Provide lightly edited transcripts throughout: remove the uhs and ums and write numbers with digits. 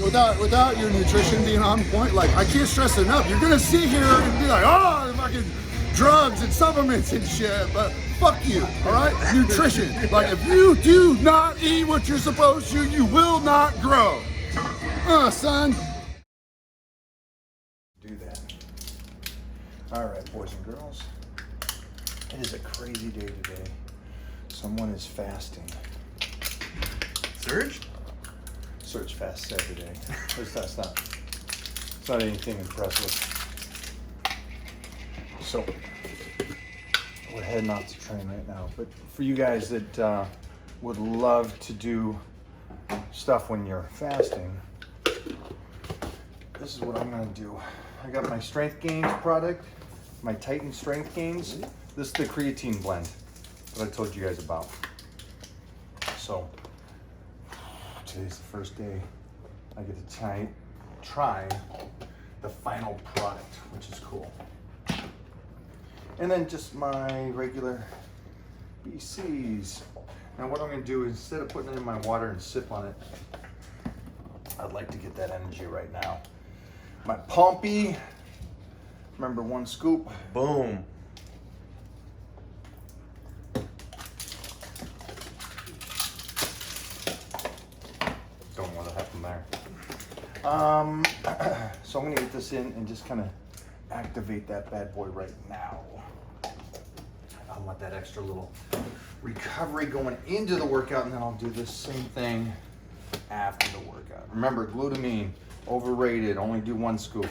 without your nutrition being on point, like I can't stress it enough. You're gonna sit here and be like, oh, fucking drugs and supplements and shit, but fuck you, all right? Nutrition. Like if you do not eat what you're supposed to, you will not grow. Son. Do that. All right, boys and girls. It is a crazy day today. Someone is fasting. Surge? Surge fasts every day. It's not anything impressive. So we're heading off to train right now. But for you guys that would love to do stuff when you're fasting, this is what I'm gonna do. I got my Strength Gains product, my Titan Strength Gains. This is the creatine blend that I told you guys about. So today's the first day I get to try the final product, which is cool. And then just my regular BCs. Now what I'm gonna do, instead of putting it in my water and sip on it, I'd like to get that energy right now. My Pompey, remember 1 scoop. Boom. Don't know what happened there. So I'm gonna get this in and just kind of activate that bad boy right now. I want that extra little recovery going into the workout, and then I'll do the same thing after the workout. Remember, glutamine, overrated, only do 1 scoop.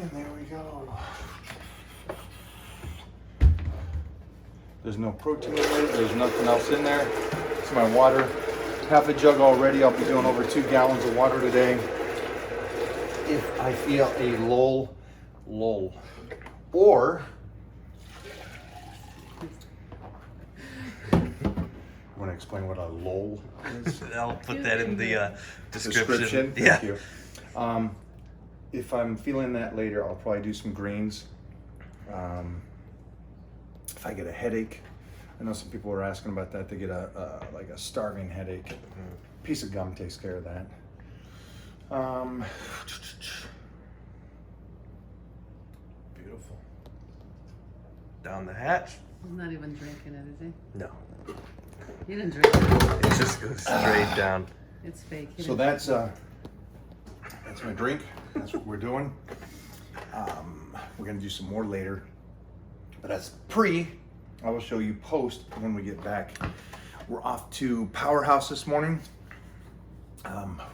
And there we go. There's no protein in it, there's nothing else in there. It's my water, half a jug already. I'll be doing over 2 gallons of water today. If I feel a lull, or want to explain what a lull is? I'll put that in the description. Thank you. If I'm feeling that later, I'll probably do some greens. If I get a headache, I know some people are asking about that. They get like a starving headache. A piece of gum takes care of that. Beautiful. Down the hatch. He's not even drinking it, is he? No. He didn't drink it. It just goes straight down. It's fake. So that's my drink. That's what we're doing. We're gonna do some more later, but that's pre. I will show you post when we get back. We're off to Powerhouse this morning.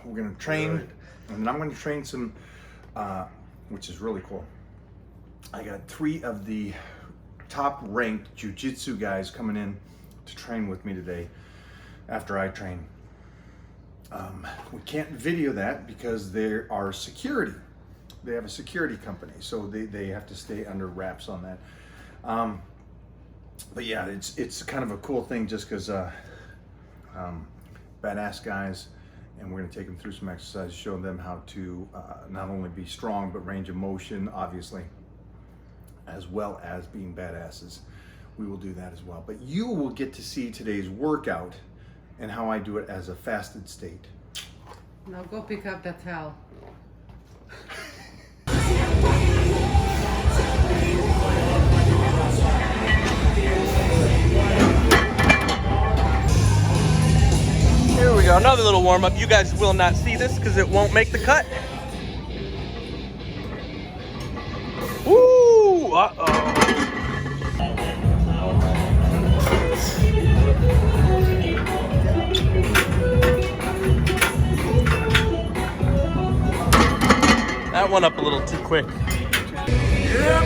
We're gonna train, and then I'm gonna train some, which is really cool. I got 3 of the top ranked jiu-jitsu guys coming in to train with me today after I train. We can't video that because they are security. They have a security company, so they have to stay under wraps on that. But yeah, it's kind of a cool thing just because badass guys, and we're gonna take them through some exercises, show them how to not only be strong, but range of motion, obviously, as well as being badasses. We will do that as well. But you will get to see today's workout and how I do it as a fasted state. Now go pick up that towel. Here we go, another little warm up. You guys will not see this because it won't make the cut. Woo! Uh-oh. That went up a little too quick. Yep.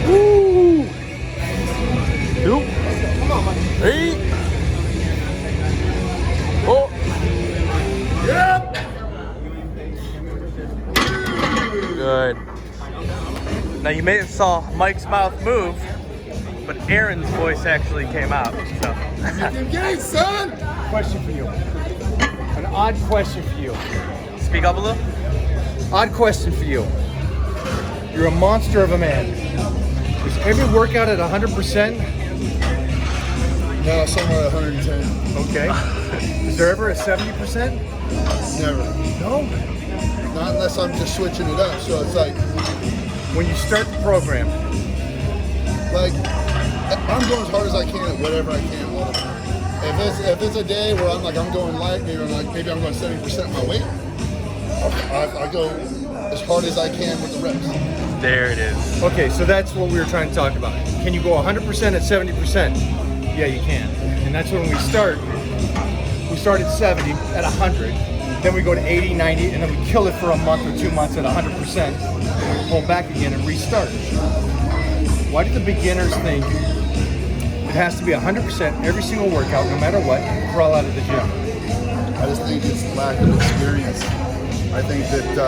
Woo! 2, 3. Oh! Yep. Good. Now you may have saw Mike's mouth move, but Aaron's voice actually came out. So. You can son. Question for you. An odd question for you. Speak up a little. Odd question for you. You're a monster of a man. Is every workout at 100%? No, somewhere at 110. Okay. Is there ever a 70%? Never. No. Not unless I'm just switching it up. So it's like When you start the program, I'm going as hard as I can at whatever I can all the time. If it's a day where I'm going light, maybe I'm going 70% of my weight, I go as hard as I can with the reps. There it is. okay, so that's what we were trying to talk about. Can you go 100% at 70%? Yeah, you can. And that's when we start. We start at 70, at 100. Then we go to 80, 90, and then we kill it for a month or 2 months at 100%. And we pull back again and restart. Why do the beginners think it has to be 100% every single workout, no matter what, and crawl out of the gym? I just think it's lack of experience. I think that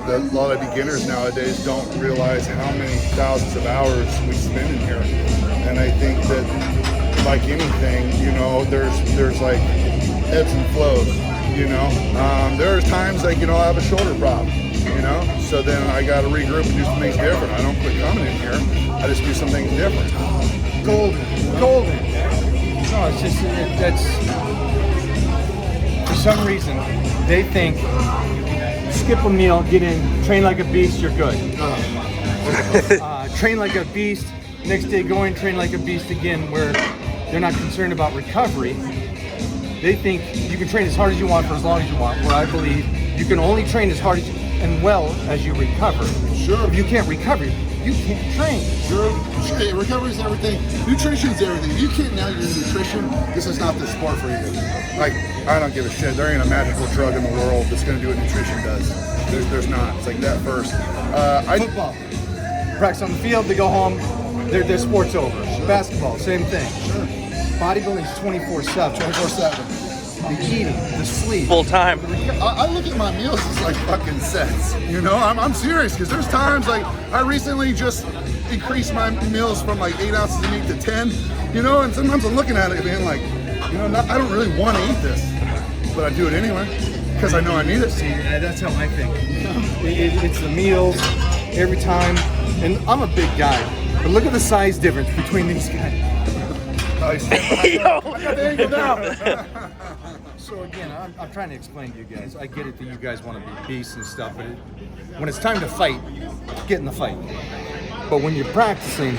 a lot of beginners nowadays don't realize how many thousands of hours we spend in here. And I think that, like anything, there's like ebbs and flows, There's times I have a shoulder problem, So then I got to regroup and do some things different. I don't quit coming in here. I just do some things different. Golden. No, it's just, that's, for some reason, they think, skip a meal, get in, train like a beast, you're good. Train like a beast, next day go in, train like a beast again, where they're not concerned about recovery. They think you can train as hard as you want for as long as you want, where I believe you can only train as hard and well as you recover. Sure. If you can't recover, you can't train. Sure. Recovery is everything. Nutrition's everything. If you can't nail your nutrition, this is not the sport for you. I don't give a shit. There ain't a magical drug in the world that's going to do what nutrition does. There's not. It's like that first. Football. Practice on the field, they go home, their sport's over. Sure. Basketball, same thing. Sure. Bodybuilding is 24/7. 24/7. The eating, the sleep. Full time. I look at my meals as like fucking sets. I'm serious because there's times I recently just increased my meals from 8 ounces of meat to 10. And sometimes I'm looking at it being like, I don't really want to eat this, but I do it anyway because I know I need it. See, that's how I think. It's the meals every time, and I'm a big guy, but look at the size difference between these guys. So again, I'm trying to explain to you guys. I get it that you guys want to be beasts and stuff, but when it's time to fight, get in the fight. But when you're practicing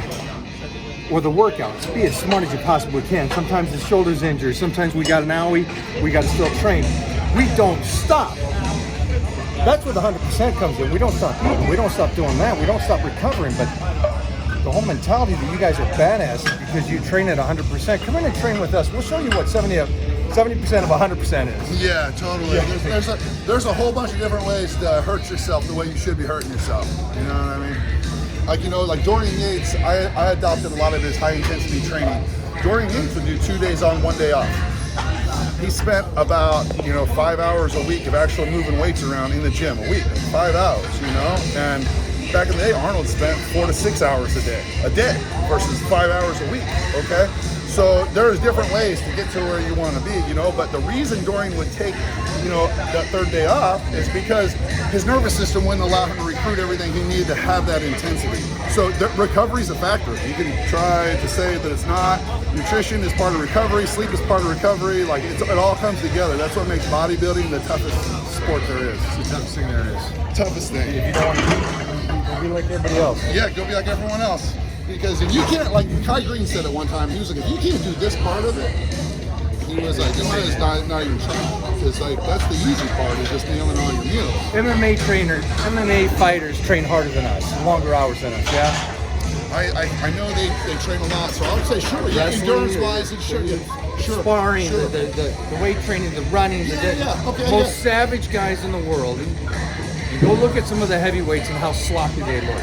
or the workouts, be as smart as you possibly can. Sometimes the shoulder's injured. Sometimes we got an owie. We got to still train. We don't stop. That's where the 100% comes in. We don't stop eating. We don't stop doing that. We don't stop recovering. But the whole mentality that you guys are badass because you train at 100%. Come in and train with us. We'll show you what 70% of 100% is. Yeah, totally. Yeah. There's a whole bunch of different ways to hurt yourself the way you should be hurting yourself. You know what I mean? Like Dorian Yates, I adopted a lot of his high intensity training. Dorian Yates would do 2 days on, 1 day off. He spent about 5 hours a week of actual moving weights around in the gym a week. 5 hours, and back in the day, Arnold spent 4 to 6 hours a day versus 5 hours a week. Okay, so there's different ways to get to where you want to be, but the reason Dorian would take that third day off is because his nervous system wouldn't allow him to recruit everything he needed to have that intensity. So recovery is a factor. You can try to say that it's not. Nutrition is part of recovery. Sleep is part of recovery. It all comes together. That's what makes bodybuilding the toughest sport there is. It's the toughest thing there is. Toughest thing. If you don't want to be like everybody else. Yeah, go be like everyone else. Because if you can't, like Kai Green said at one time, he was like, if you can't do this part of it, he was like, you might as not even try. Because that's the easy part, is just nailing all your meals. MMA fighters train harder than us, longer hours than us, yeah? I know they train a lot, so I would say sure. Yeah, endurance-wise, it's sure. Sparring, sure. The weight training, the running, Okay, most savage guys in the world. And go look at some of the heavyweights and how sloppy they look.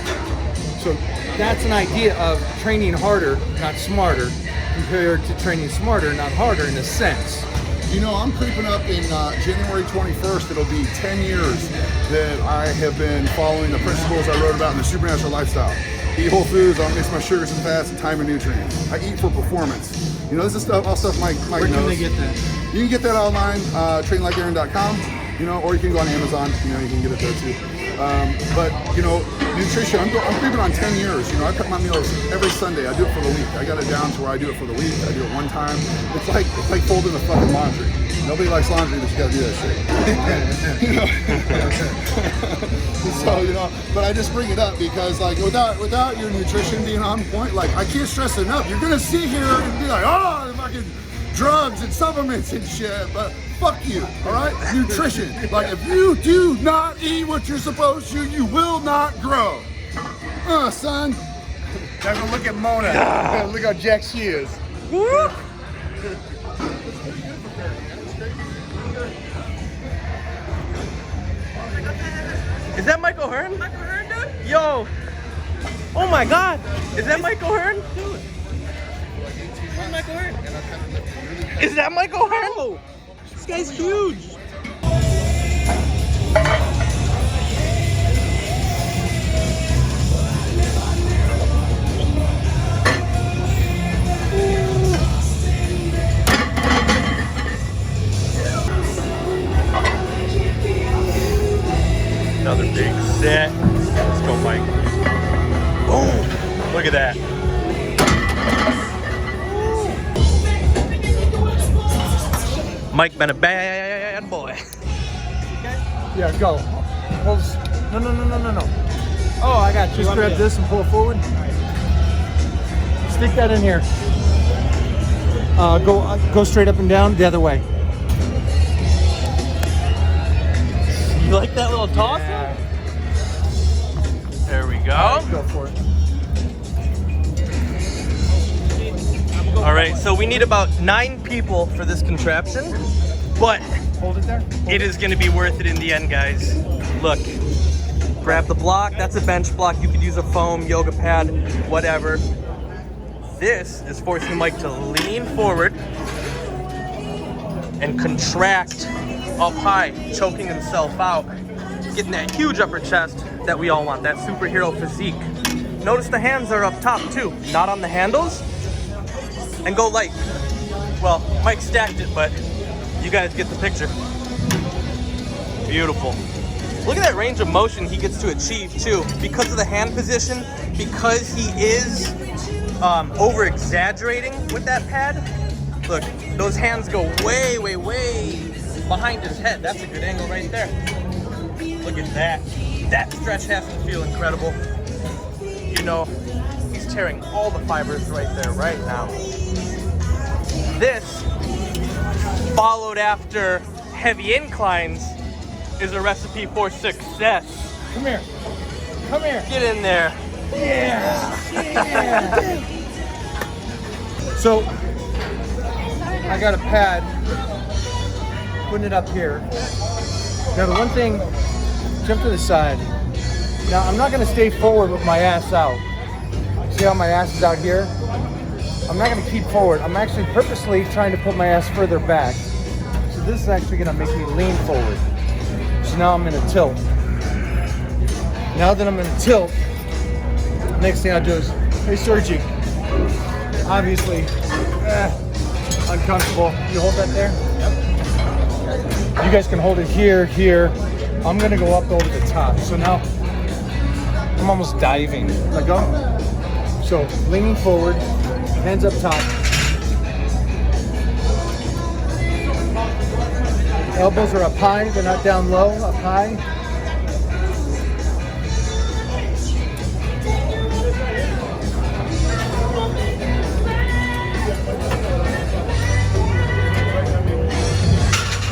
So that's an idea of training harder, not smarter, compared to training smarter, not harder in a sense. I'm creeping up in January 21st. It'll be 10 years that I have been following the principles I wrote about in the Supernatural Lifestyle. Eat whole foods, I don't mix my sugars and fats, and time and nutrients. I eat for performance. This is all stuff Mike knows. Where can they get that? You can get that online, trainlikeaaron.com, or you can go on Amazon, you can get it there too. But you know, nutrition. I'm creeping on 10 years. You know, I cut my meals every Sunday. I do it for the week. I got it down to where I do it for the week. I do it one time. It's like folding the fucking laundry. Nobody likes laundry, but you gotta do that shit. You know? So, you know, but I just bring it up because, like, without your nutrition being on point, like, I can't stress it enough. You're gonna sit here and be like, oh, fucking drugs and supplements and shit, but fuck you, all right? Nutrition. Like, if you do not eat what you're supposed to, you will not grow. Son. Now go look at Mona. Look how jacked she is. Is that Michael Hearn? Michael Hearn, dude? Yo! Oh my God! Is that Michael Hearn? Dude! Where's Michael Hearn? Is that Michael Hearn? Oh, this guy's huge! Another big set. Let's go, Mike. Boom! Look at that. Mike been a bad boy. Yeah, go. Hold this. No. Oh, I got you. Just grab this and pull it forward. Stick that in here. Go straight up and down the other way. You like that little toss? Yeah. There we go. Go for it. All right, so we need about 9 people for this contraption, but Hold it there. it is going to be worth it in the end, guys. Look, grab the block. That's a bench block. You could use a foam, yoga pad, whatever. This is forcing Mike to lean forward and contract up high, choking himself out, getting that huge upper chest that we all want, that superhero physique. Notice the hands are up top too, not on the handles. And go light. Well, Mike stacked it, but you guys get the picture. Beautiful. Look at that range of motion he gets to achieve too. Because of the hand position, because he is over exaggerating with that pad. Look, those hands go way, way, way behind his head. That's a good angle right there. Look at that. That stretch has to feel incredible. You know, he's tearing all the fibers right there, right now. This, followed after heavy inclines, is a recipe for success. Come here. Come here. Get in there. Yeah. So, I got a pad, putting it up here. Now the one thing, jump to the side. Now I'm not gonna stay forward with my ass out. See how my ass is out here? I'm not gonna keep forward. I'm actually purposely trying to put my ass further back. So this is actually gonna make me lean forward. So now I'm in a tilt. Now that I'm in a tilt, next thing I'll do is, hey Sergi, obviously, uncomfortable. You hold that there? Yep. You guys can hold it here, here. I'm gonna go up over the top. So now, I'm almost diving. Let go. So, leaning forward, hands up top. Elbows are up high, they're not down low, up high.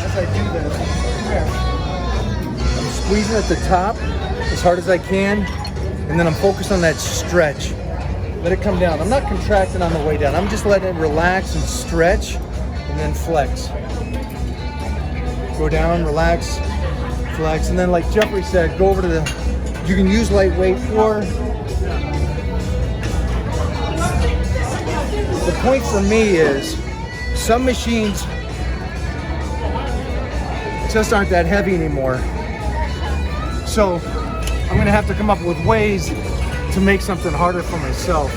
As I do this, I'm squeezing at the top as hard as I can, and then I'm focused on that stretch. Let it come down. I'm not contracting on the way down. I'm just letting it relax and stretch, and then flex. Go down, relax, flex, and then like Jeffrey said, go over to the, you can use lightweight or, the point for me is, some machines just aren't that heavy anymore. So I'm gonna have to come up with ways to make something harder for myself.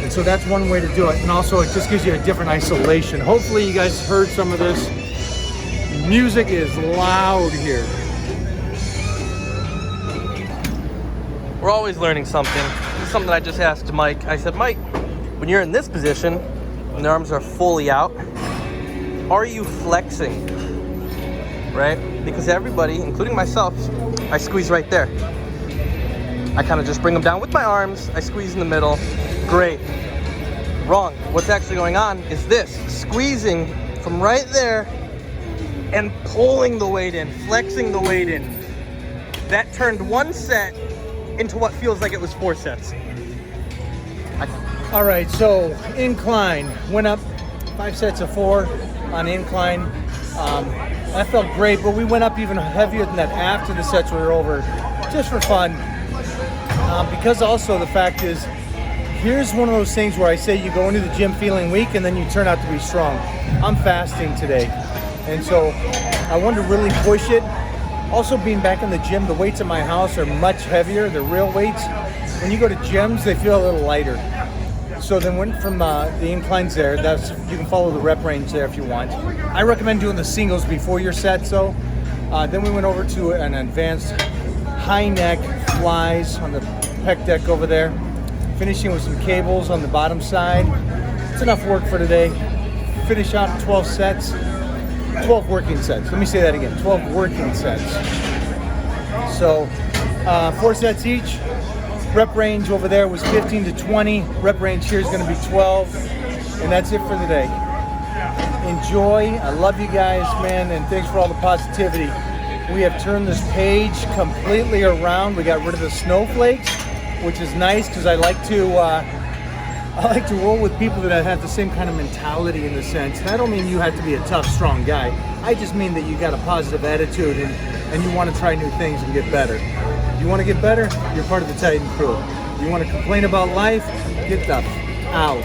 And so that's one way to do it. And also it just gives you a different isolation. Hopefully you guys heard some of this. Music is loud here. We're always learning something. This is something I just asked Mike. I said, Mike, when you're in this position, when the arms are fully out, are you flexing? Right? Because everybody, including myself, I squeeze right there. I kind of just bring them down with my arms. I squeeze in the middle. Great. Wrong. What's actually going on is this. Squeezing from right there and pulling the weight in, flexing the weight in. That turned one set into what feels like it was 4 sets. All right, so incline. Went up 5 sets of 4 on incline. That felt great, but we went up even heavier than that after the sets were over, just for fun. Because also the fact is, here's one of those things where I say you go into the gym feeling weak and then you turn out to be strong. I'm fasting today, and so I wanted to really push it. Also, being back in the gym, the weights at my house are much heavier. They're real weights. When you go to gyms, they feel a little lighter. So then went from the inclines there. You can follow the rep range there if you want. I recommend doing the singles before your sets though. Then we went over to an advanced high neck flies on the pec deck over there. Finishing with some cables on the bottom side. It's enough work for today. Finish out 12 sets. 12 working sets. Let me say that again. 12 working sets. So 4 sets each. Rep range over there was 15 to 20. Rep range here is going to be 12. And that's it for the day. Enjoy. I love you guys, man, and thanks for all the positivity. We have turned this page completely around. We got rid of the snowflakes, which is nice because I like to roll with people that have the same kind of mentality in the sense. And I don't mean you have to be a tough, strong guy. I just mean that you got a positive attitude and you want to try new things and get better. You want to get better? You're part of the Titan crew. You want to complain about life? Get the out.